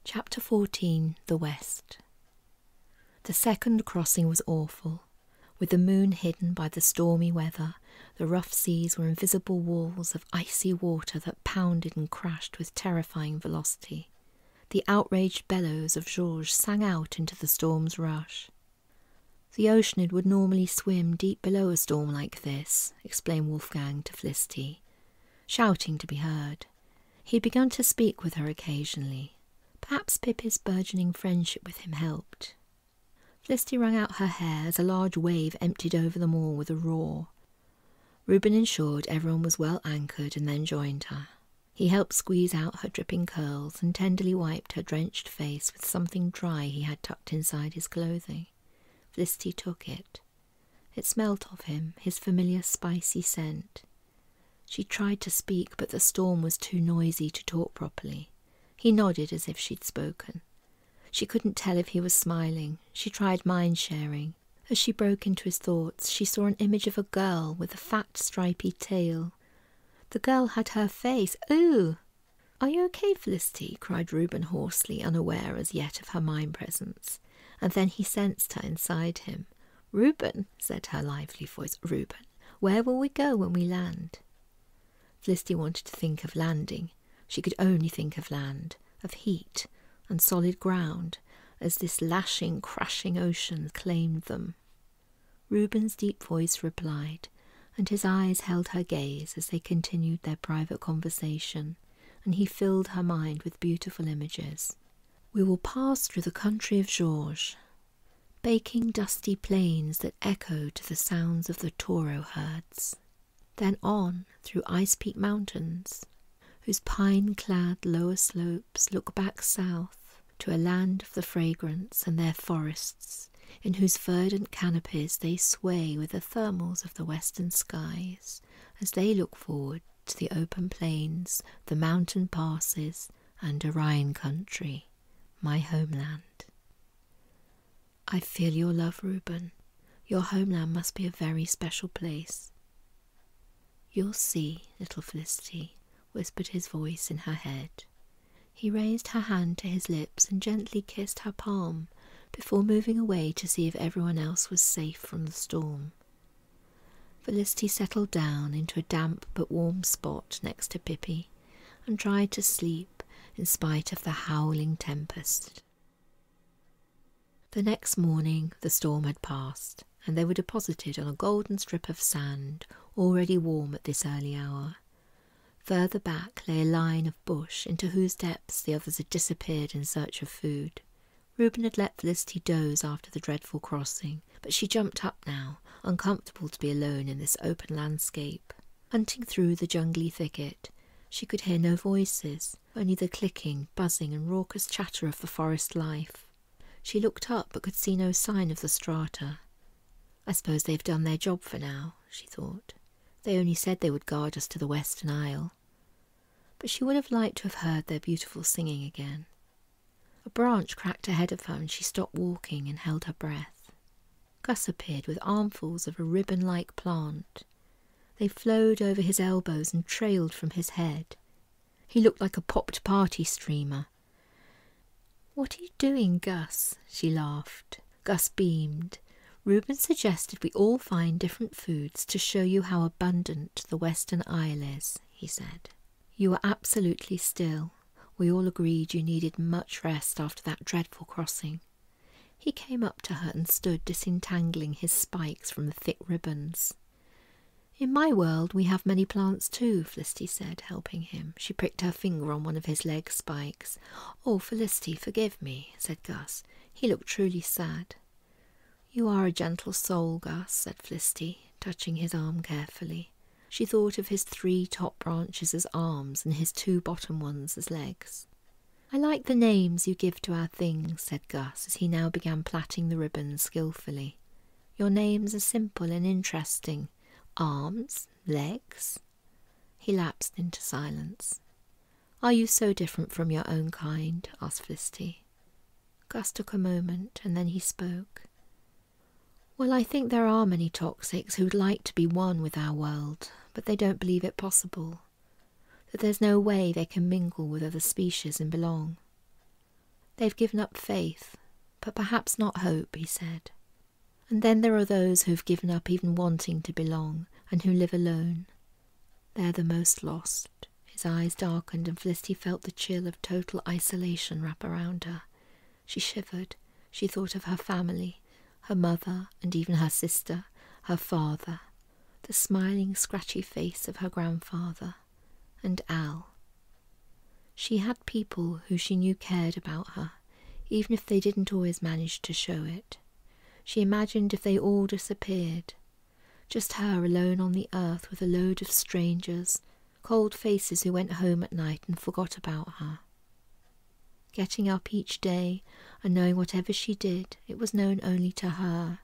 Chapter 14. The West. The second crossing was awful. With the moon hidden by the stormy weather, the rough seas were invisible walls of icy water that pounded and crashed with terrifying velocity. The outraged bellows of Georges sang out into the storm's rush. The Oceanid would normally swim deep below a storm like this, explained Wolfgang to Felicity, shouting to be heard. He'd begun to speak with her occasionally. Perhaps Pippi's burgeoning friendship with him helped. Felicity wrung out her hair as a large wave emptied over them all with a roar. Reuben ensured everyone was well anchored and then joined her. He helped squeeze out her dripping curls and tenderly wiped her drenched face with something dry he had tucked inside his clothing. Felicity took it. It smelt of him, his familiar spicy scent. She tried to speak, but the storm was too noisy to talk properly. He nodded as if she'd spoken. She couldn't tell if he was smiling. She tried mind-sharing. As she broke into his thoughts, she saw an image of a girl with a fat, stripy tail. The girl had her face. Ooh! "Are you okay, Felicity?" cried Reuben hoarsely, unaware as yet of her mind presence. And then he sensed her inside him. "Reuben," said her lively voice. "Reuben, where will we go when we land?" Felicity wanted to think of landing. She could only think of land, of heat and solid ground, as this lashing, crashing ocean claimed them. Reuben's deep voice replied, and his eyes held her gaze as they continued their private conversation, and he filled her mind with beautiful images. "We will pass through the country of Georges, baking dusty plains that echo to the sounds of the taureau herds, then on through ice-peaked mountains, whose pine-clad lower slopes look back south to a land of the fragrance and their forests, in whose verdant canopies they sway with the thermals of the western skies, as they look forward to the open plains, the mountain passes, and Orion country, my homeland." "I feel your love, Reuben. Your homeland must be a very special place." "You'll see, little Felicity," whispered his voice in her head. He raised her hand to his lips and gently kissed her palm before moving away to see if everyone else was safe from the storm. Felicity settled down into a damp but warm spot next to Pippi and tried to sleep in spite of the howling tempest. The next morning the storm had passed, and they were deposited on a golden strip of sand, already warm at this early hour. Further back lay a line of bush into whose depths the others had disappeared in search of food. Reuben had let Felicity doze after the dreadful crossing, but she jumped up now, uncomfortable to be alone in this open landscape. Hunting through the jungly thicket, she could hear no voices, only the clicking, buzzing and raucous chatter of the forest life. She looked up but could see no sign of the strata. "I suppose they've done their job for now," she thought. "They only said they would guard us to the Western Isle." But she would have liked to have heard their beautiful singing again. A branch cracked ahead of her and she stopped walking and held her breath. Gus appeared with armfuls of a ribbon-like plant. They flowed over his elbows and trailed from his head. He looked like a popped party streamer. "What are you doing, Gus?" she laughed. Gus beamed. "Reuben suggested we all find different foods to show you how abundant the Western Isle is," he said. "You were absolutely still. We all agreed you needed much rest after that dreadful crossing." He came up to her and stood disentangling his spikes from the thick ribbons. "In my world we have many plants too," Felicity said, helping him. She pricked her finger on one of his leg spikes. "Oh, Felicity, forgive me," said Gus. He looked truly sad. "You are a gentle soul, Gus," said Felicity, touching his arm carefully. She thought of his 3 top branches as arms and his 2 bottom ones as legs. "I like the names you give to our things," said Gus, as he now began plaiting the ribbons skillfully. "Your names are simple and interesting. Arms, legs." He lapsed into silence. "Are you so different from your own kind?" asked Felicity. Gus took a moment, and then he spoke. "Well, I think there are many TOXICS who'd like to be one with our world, but they don't believe it possible, that there's no way they can mingle with other species and belong." They've given up faith, but perhaps not hope, he said. And then there are those who've given up even wanting to belong, and who live alone. They're the most lost. His eyes darkened, and Felicity felt the chill of total isolation wrap around her. She shivered. She thought of her family, her mother, and even her sister, her father, the smiling, scratchy face of her grandfather, and Al. She had people who she knew cared about her, even if they didn't always manage to show it. She imagined if they all disappeared, just her alone on the earth with a load of strangers, cold faces who went home at night and forgot about her. Getting up each day and knowing whatever she did, it was known only to her.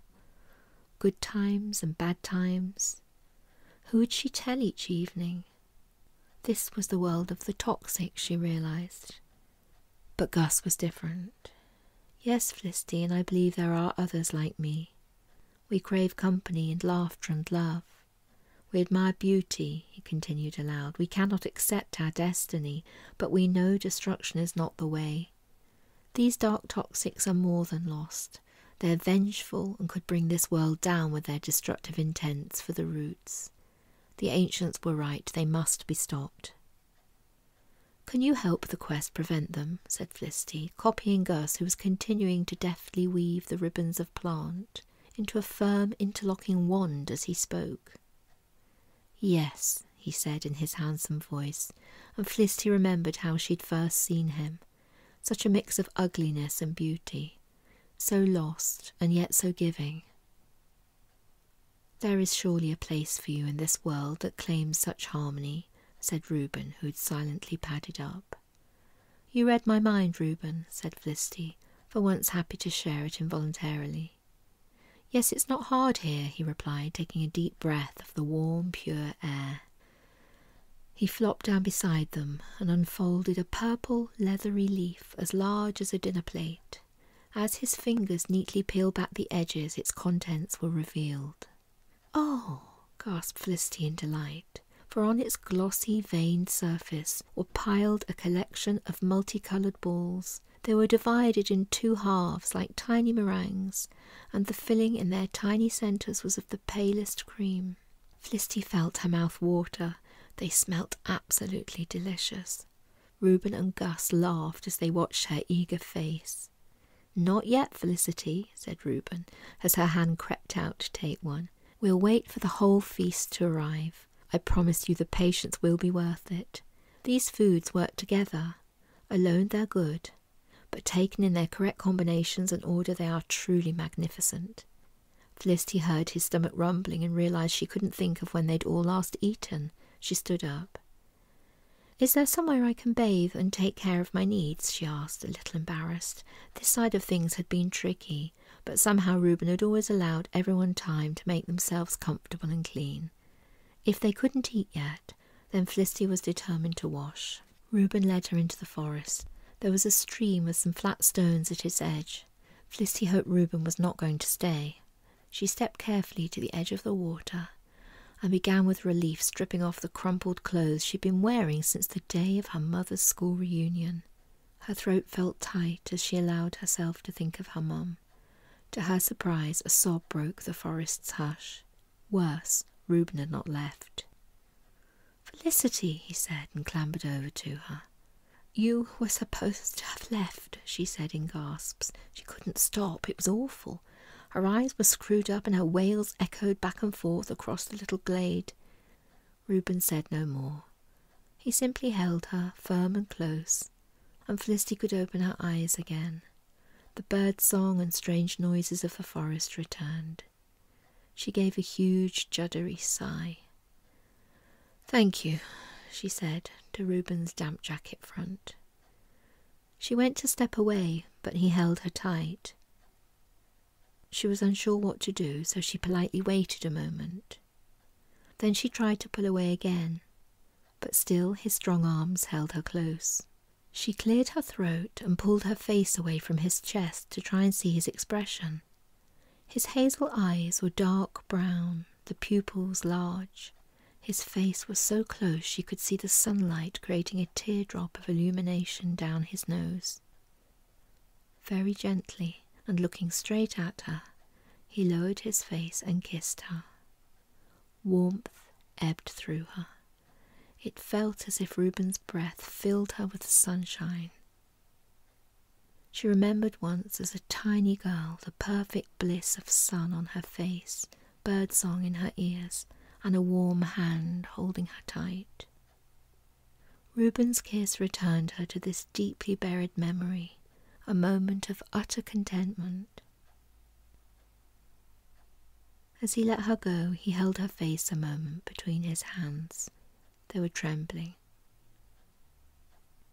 Good times and bad times. Who would she tell each evening? This was the world of the TOXICS, she realised. But Gus was different. Yes, Felicity, and I believe there are others like me. We crave company and laughter and love. We admire beauty, he continued aloud. We cannot accept our destiny, but we know destruction is not the way. These dark TOXICS are more than lost. They're vengeful and could bring this world down with their destructive intents for the roots. The ancients were right, they must be stopped. Can you help the quest prevent them? Said Felicity, copying Gus, who was continuing to deftly weave the ribbons of plant into a firm interlocking wand as he spoke. Yes, he said in his handsome voice, and Felicity remembered how she'd first seen him. Such a mix of ugliness and beauty, so lost and yet so giving. There is surely a place for you in this world that claims such harmony, said Reuben, who had silently padded up. You read my mind, Reuben, said Felicity, for once happy to share it involuntarily. Yes, it's not hard here, he replied, taking a deep breath of the warm, pure air. He flopped down beside them and unfolded a purple, leathery leaf as large as a dinner plate. As his fingers neatly peeled back the edges, its contents were revealed. Oh, gasped Felicity in delight, for on its glossy, veined surface were piled a collection of multicoloured balls. They were divided in two halves like tiny meringues, and the filling in their tiny centres was of the palest cream. Felicity felt her mouth water. They smelt absolutely delicious. Reuben and Gus laughed as they watched her eager face. Not yet, Felicity, said Reuben, as her hand crept out to take one. We'll wait for the whole feast to arrive. I promise you the patience will be worth it. These foods work together. Alone they're good, but taken in their correct combinations and order they are truly magnificent. Felicity heard his stomach rumbling and realised she couldn't think of when they'd all last eaten. She stood up. Is there somewhere I can bathe and take care of my needs? She asked, a little embarrassed. This side of things had been tricky, but somehow Reuben had always allowed everyone time to make themselves comfortable and clean. If they couldn't eat yet, then Felicity was determined to wash. Reuben led her into the forest. There was a stream with some flat stones at its edge. Felicity hoped Reuben was not going to stay. She stepped carefully to the edge of the water and began with relief stripping off the crumpled clothes she'd been wearing since the day of her mother's school reunion. Her throat felt tight as she allowed herself to think of her mum. To her surprise, a sob broke the forest's hush. Worse, Reuben had not left. Felicity, he said, and clambered over to her. You were supposed to have left, she said in gasps. She couldn't stop. It was awful. Her eyes were screwed up and her wails echoed back and forth across the little glade. Reuben said no more. He simply held her, firm and close, and Felicity could open her eyes again. The bird song and strange noises of the forest returned. She gave a huge, juddery sigh. Thank you, she said to Reuben's damp jacket front. She went to step away, but he held her tight. She was unsure what to do, so she politely waited a moment. Then she tried to pull away again, but still his strong arms held her close. She cleared her throat and pulled her face away from his chest to try and see his expression. His hazel eyes were dark brown, the pupils large. His face was so close she could see the sunlight creating a teardrop of illumination down his nose. Very gently, and looking straight at her, he lowered his face and kissed her. Warmth ebbed through her. It felt as if Reuben's breath filled her with sunshine. She remembered once as a tiny girl the perfect bliss of sun on her face, birdsong in her ears, and a warm hand holding her tight. Reuben's kiss returned her to this deeply buried memory, a moment of utter contentment. As he let her go, he held her face a moment between his hands. They were trembling.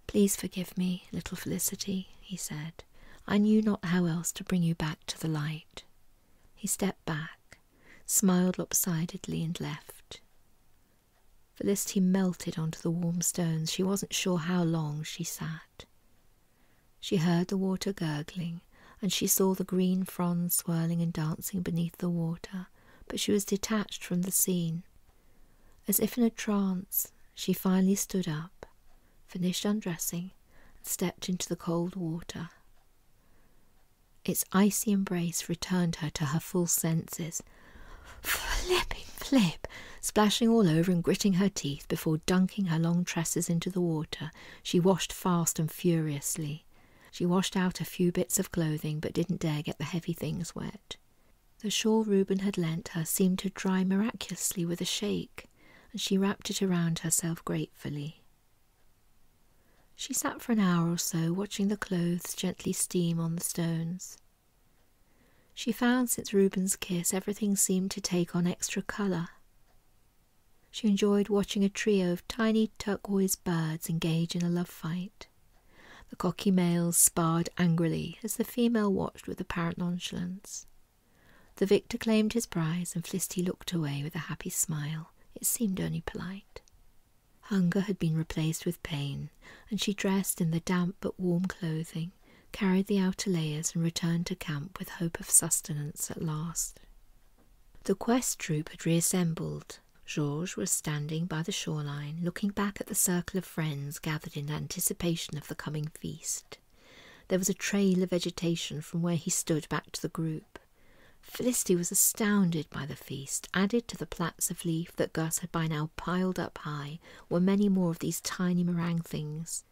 "Please forgive me, little Felicity," he said. "I knew not how else to bring you back to the light." He stepped back, smiled lopsidedly, and left. Felicity melted onto the warm stones. She wasn't sure how long she sat. She heard the water gurgling, and she saw the green fronds swirling and dancing beneath the water, but she was detached from the scene. As if in a trance, she finally stood up, finished undressing, and stepped into the cold water. Its icy embrace returned her to her full senses. Flip, splashing all over and gritting her teeth before dunking her long tresses into the water, she washed fast and furiously. She washed out a few bits of clothing, but didn't dare get the heavy things wet. The shawl Reuben had lent her seemed to dry miraculously with a shake, and she wrapped it around herself gratefully. She sat for an hour or so, watching the clothes gently steam on the stones. She found since Reuben's kiss everything seemed to take on extra colour. She enjoyed watching a trio of tiny turquoise birds engage in a love fight. The cocky males sparred angrily as the female watched with apparent nonchalance. The victor claimed his prize, and Felicity looked away with a happy smile. It seemed only polite. Hunger had been replaced with pain, and she dressed in the damp but warm clothing, carried the outer layers, and returned to camp with hope of sustenance at last. The quest troop had reassembled. Georges was standing by the shoreline, looking back at the circle of friends gathered in anticipation of the coming feast. There was a trail of vegetation from where he stood back to the group. Felicity was astounded by the feast. Added to the plats of leaf that Gus had by now piled up high were many more of these tiny meringue things.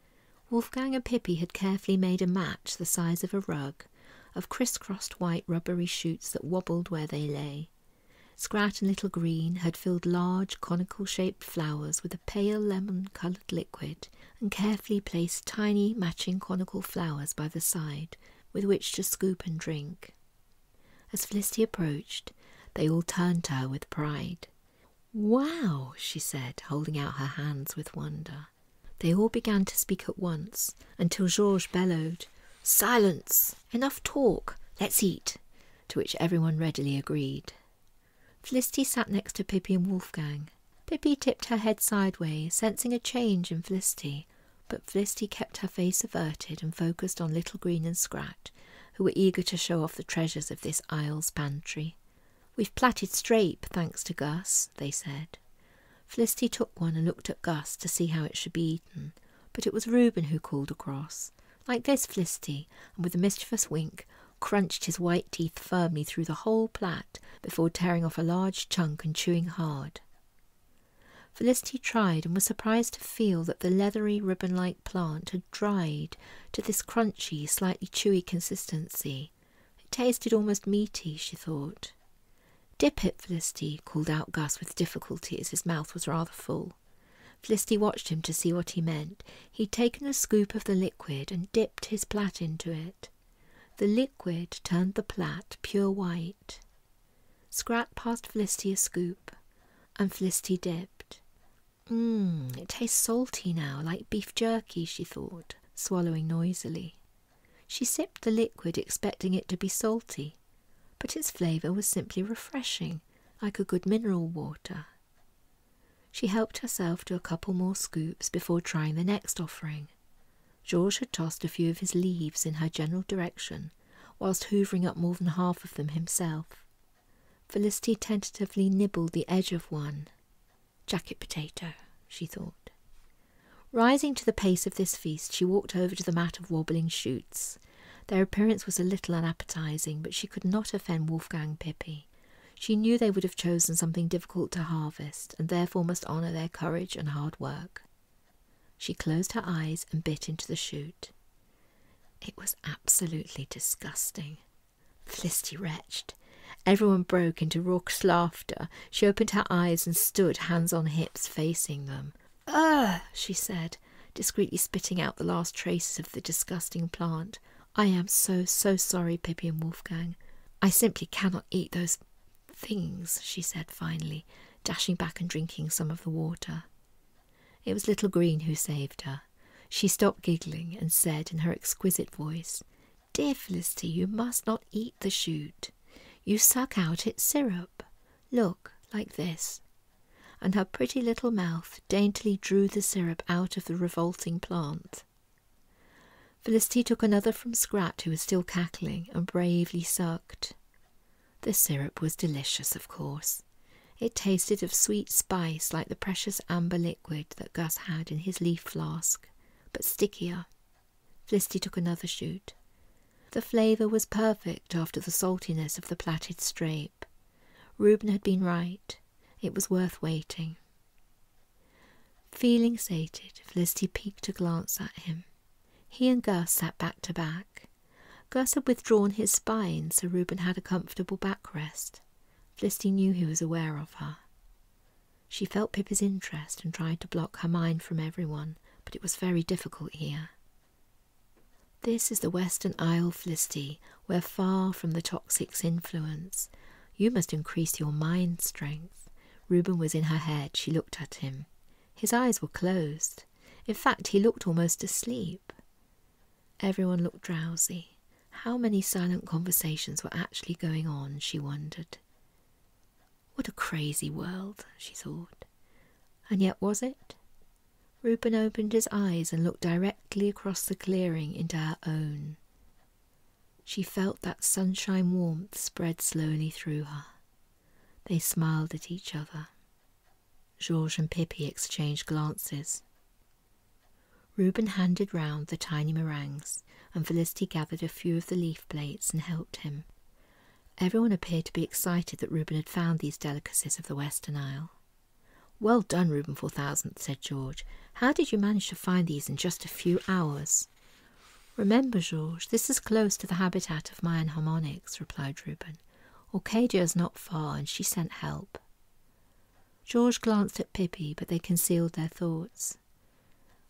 Wolfgang and Pippi had carefully made a match the size of a rug, of criss-crossed white rubbery shoots that wobbled where they lay. Scrat and Little Green had filled large conical-shaped flowers with a pale lemon-coloured liquid, and carefully placed tiny matching conical flowers by the side, with which to scoop and drink. As Felicity approached, they all turned to her with pride. "Wow," she said, holding out her hands with wonder. They all began to speak at once, until Georges bellowed, "Silence! Enough talk! Let's eat!" to which everyone readily agreed. Felicity sat next to Pippi and Wolfgang. Pippi tipped her head sideways, sensing a change in Felicity, but Felicity kept her face averted and focused on Little Green and Scrat, who were eager to show off the treasures of this Isles pantry. "We've plaited strape, thanks to Gus," they said. Felicity took one and looked at Gus to see how it should be eaten, but it was Reuben who called across. "Like this, Felicity," and with a mischievous wink, crunched his white teeth firmly through the whole plait before tearing off a large chunk and chewing hard. Felicity tried and was surprised to feel that the leathery ribbon-like plant had dried to this crunchy, slightly chewy consistency. It tasted almost meaty, she thought. "Dip it, Felicity," called out Gus with difficulty as his mouth was rather full. Felicity watched him to see what he meant. He'd taken a scoop of the liquid and dipped his plait into it. The liquid turned the plait pure white. Scrat passed Felicity a scoop, and Felicity dipped. It tastes salty now, like beef jerky," she thought, swallowing noisily. She sipped the liquid, expecting it to be salty, but its flavour was simply refreshing, like a good mineral water. She helped herself to a couple more scoops before trying the next offering. Georges had tossed a few of his leaves in her general direction, whilst hoovering up more than half of them himself. Felicity tentatively nibbled the edge of one. "Jacket potato," she thought. Rising to the pace of this feast, she walked over to the mat of wobbling shoots. Their appearance was a little unappetising, but she could not offend Wolfgang and Pippi. She knew they would have chosen something difficult to harvest, and therefore must honour their courage and hard work. She closed her eyes and bit into the shoot. It was absolutely disgusting. Felicity retched. Everyone broke into raucous laughter. She opened her eyes and stood, hands on hips, facing them. "Ugh!" she said, discreetly spitting out the last traces of the disgusting plant. "I am so sorry, Pippi and Wolfgang. I simply cannot eat those things," she said finally, dashing back and drinking some of the water. It was Little Green who saved her. She stopped giggling and said in her exquisite voice, "Dear Felicity, you must not eat the shoot. You suck out its syrup. Look, like this." And her pretty little mouth daintily drew the syrup out of the revolting plant. Felicity took another from Scrat, who was still cackling, and bravely sucked. The syrup was delicious, of course. It tasted of sweet spice like the precious amber liquid that Gus had in his leaf flask, but stickier. Felicity took another shoot. The flavour was perfect after the saltiness of the plaited strape. Reuben had been right. It was worth waiting. Feeling sated, Felicity peeked a glance at him. He and Gus sat back to back. Gus had withdrawn his spine, so Reuben had a comfortable backrest. Felicity knew he was aware of her. She felt Pippi's interest and tried to block her mind from everyone, but it was very difficult here. "This is the Western Isle, Felicity. We're far from the TOXICS influence. You must increase your mind strength." Reuben was in her head. She looked at him. His eyes were closed. In fact, he looked almost asleep. Everyone looked drowsy. How many silent conversations were actually going on, she wondered. What a crazy world, she thought. And yet was it? Reuben opened his eyes and looked directly across the clearing into her own. She felt that sunshine warmth spread slowly through her. They smiled at each other. Georges and Pippi exchanged glances. Reuben handed round the tiny meringues, and Felicity gathered a few of the leaf plates and helped him. Everyone appeared to be excited that Reuben had found these delicacies of the Western Isle. "Well done, Reuben 4000, said George. "How did you manage to find these in just a few hours?" "Remember, Georges, this is close to the habitat of Mayan harmonics," replied Reuben. "Orcadia is not far, and she sent help." George glanced at Pippi, but they concealed their thoughts.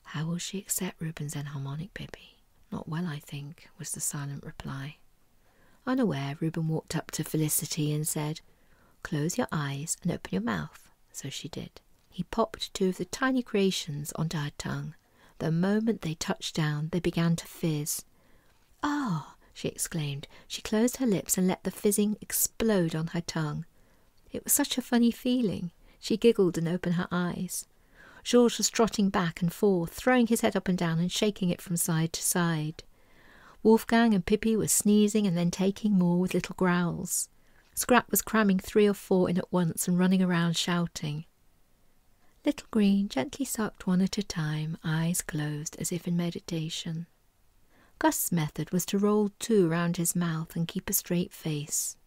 "How will she accept Reuben's enharmonic, Pippi?" "Not well, I think," was the silent reply. Unaware, Reuben walked up to Felicity and said, "Close your eyes and open your mouth." So she did. He popped two of the tiny creations onto her tongue. The moment they touched down, they began to fizz. "Ah!" she exclaimed. She closed her lips and let the fizzing explode on her tongue. It was such a funny feeling. She giggled and opened her eyes. Georges was trotting back and forth, throwing his head up and down and shaking it from side to side. Wolfgang and Pippi were sneezing and then taking more with little growls. Scrap was cramming 3 or 4 in at once and running around shouting. Little Green gently sucked one at a time, eyes closed as if in meditation. Gus's method was to roll 2 around his mouth and keep a straight face.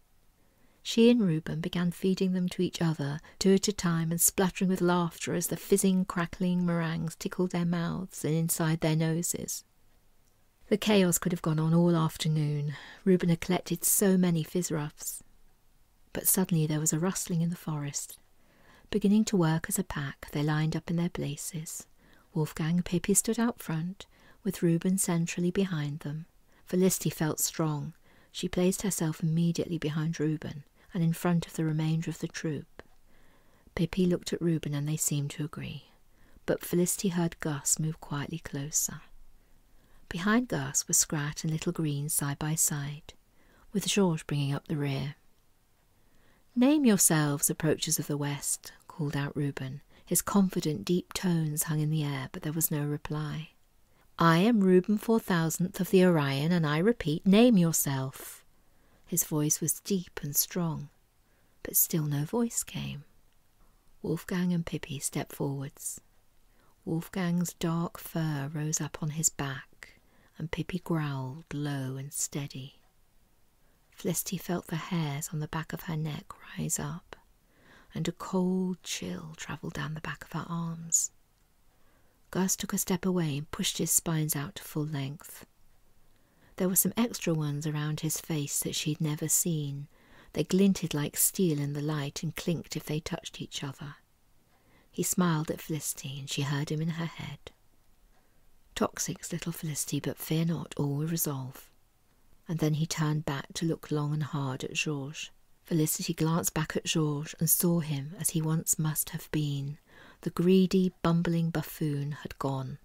She and Reuben began feeding them to each other, 2 at a time, and spluttering with laughter as the fizzing, crackling meringues tickled their mouths and inside their noses. The chaos could have gone on all afternoon. Reuben had collected so many fizz-ruffs. But suddenly there was a rustling in the forest. Beginning to work as a pack, they lined up in their places. Wolfgang and Pippi stood out front, with Reuben centrally behind them. Felicity felt strong. She placed herself immediately behind Reuben and in front of the remainder of the troop. Pippi looked at Reuben and they seemed to agree. But Felicity heard Gus move quietly closer. Behind Gus were Scrat and Little Green side by side, with Georges bringing up the rear. "Name yourselves, approachers of the West," called out Reuben. His confident, deep tones hung in the air, but there was no reply. "I am Reuben 4000th of the Orion, and I repeat, name yourself." His voice was deep and strong, but still no voice came. Wolfgang and Pippi stepped forwards. Wolfgang's dark fur rose up on his back, and Pippi growled low and steady. Felicity felt the hairs on the back of her neck rise up, and a cold chill travelled down the back of her arms. Gus took a step away and pushed his spines out to full length. There were some extra ones around his face that she'd never seen. They glinted like steel in the light and clinked if they touched each other. He smiled at Felicity, and she heard him in her head. "TOXICS, little Felicity, but fear not, all will resolve." And then he turned back to look long and hard at Georges. Felicity glanced back at Georges and saw him as he once must have been. The greedy, bumbling buffoon had gone.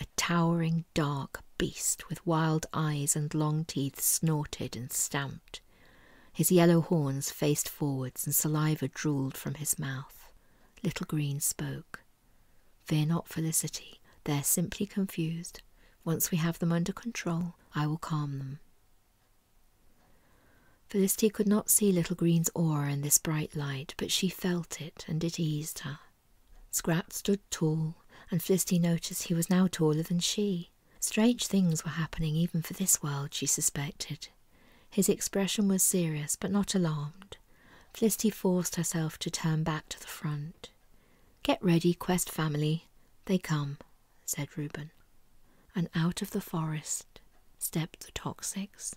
A towering, dark beast with wild eyes and long teeth snorted and stamped. His yellow horns faced forwards and saliva drooled from his mouth. Little Green spoke. "Fear not, Felicity. They're simply confused. Once we have them under control, I will calm them." Felicity could not see Little Green's aura in this bright light, but she felt it, and it eased her. Scrat stood tall, and Felicity noticed he was now taller than she. Strange things were happening even for this world, she suspected. His expression was serious, but not alarmed. Felicity forced herself to turn back to the front. "Get ready, Quest family. They come," said Reuben. And out of the forest stepped the TOXICS.